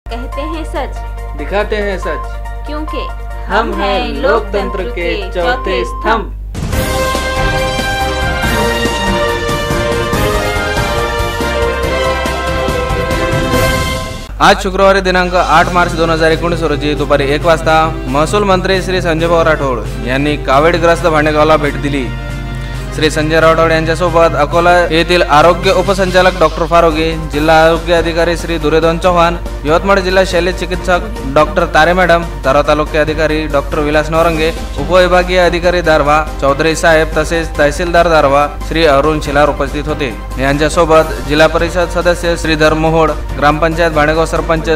कहते हैं सच, दिखाते हैं सच, क्योंकि हम हैं लोकतंत्र के चौथे स्तंभ। आज शुक्रवारी दिनांक 8 मार्च 2019 रोजी दुपारी 1 वाजता महसूल मंत्री श्री संजय राठोड यांनी कावीडग्रस्त भांडेगावला भेट दिली। श्री संजय राठोड यांच्यासोबत अकोला येथील आरोग्य उपसंचालक डॉक्टर फारोगी, जिल्हा आरोग्य अधिकारी श्री दुर्योधन चौहान, यवतमाळ जिल्हा शल्य चिकित्सक डॉक्टर तारे मॅडम, दारवा तालुके अधिकारी डॉक्टर विलास नवरंगे, उपविभागीय अधिकारी दारवा चौधरी साहेब तसेच तहसीलदार दारवा श्री अरुण शिलार उपस्थित होते। यांच्यासोबत जिल्हा परिषद सदस्य श्रीधर मोहोड, ग्रामपंचायत भांडेगाव सरपंच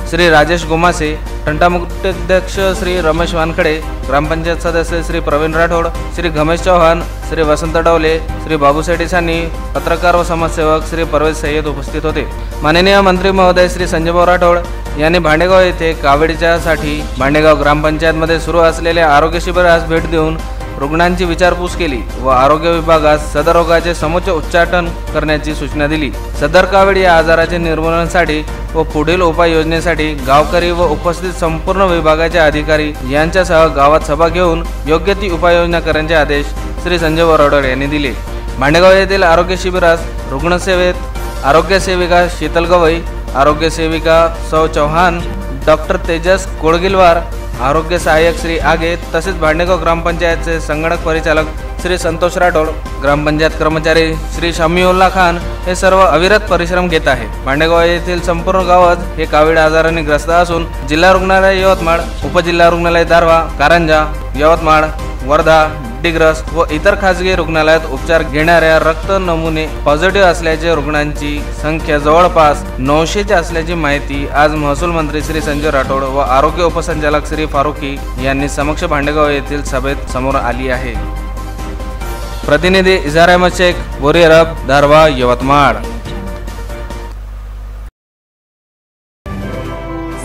श्री राजेश गोमासे, तंटामुक्ती अध्यक्ष श्री रमेश वानखडे, ग्रामपंचायत सदस्य श्री प्रवीण राठोड, श्री गमेश चौहान, श्री वसंत डवले, श्री बाबूसाहेब सानी, पत्रकार व समाजसेवक श्री परवेज सय्यद उपस्थित होते। माननीय मंत्री महोदय श्री संजय राठोड यांनी भांडेगाव येथे कावीडच्यासाठी भांडेगाव ग्रामपंचायतमध्ये सुरू असलेल्या आरोग्य शिबिरास भेट देऊन रुग्णांची विचारपूस केली व आरोग्य विभागास सदर रोगाचे समुचित उच्चाटन करण्याची सूचना दिली। सदर कावीड या आजाराच्या निर्मूलनासाठी व पुढील उपाययोजनेसाठी गावकरी व उपस्थित संपूर्ण विभागाचे अधिकारी यांच्यासह गावात सभा घेऊन योग्य ती उपाययोजना करण्याचे आदेश श्री संजय राठोड यांनी दिले। भांडेगाव येथील आरोग्य शिबिरास रुग्णसेवेत आरोग्य सेविका शीतल गवई, आरोग्य सेविका सौ चौहान, डॉक्टर तेजस कोळगिलवार, आरोग्य सहाय्यक श्री आगे तसेच भांडेगाव ग्रामपंचायतचे संगणक परिचालक श्री संतोष राठोड, ग्रामपंचायत कर्मचारी श्री शमीउल्ला खान हे सर्व अविरत परिश्रम घेत आहे। भांडेगाव येथील संपूर्ण गावात हे कावीड आजाराने ग्रस्त असून जिल्हा रुग्णालय यवतमाळ, उपजिल्हा रुग्णालय दारवा, कारंजा, यवतमाळ, वर्धा, डिग्रस व इतर खासगी रुग्णालयात उपचार घेणाऱ्या रक्त नमुने पॉझिटिव्ह असल्याचे रुग्णांची संख्या जवळपास 900 असल्याची माहिती आज महसूल मंत्री श्री संजय राठोड व आरोग्य उपसंचालक श्री फारुकी यांनी समक्ष भांडेगाव येथील सभेत समोर आली आहे। प्रतिनिधि इजहार अहमद शेख, बोरी अरब, दारवा, यवतमाळ।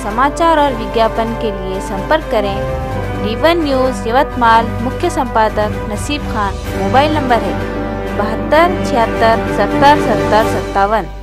समाचार और विज्ञापन के लिए संपर्क करें D1 न्यूज़ यवतमाल, मुख्य संपादक नसीब खान। मोबाइल नंबर है 72 76 70 70 57।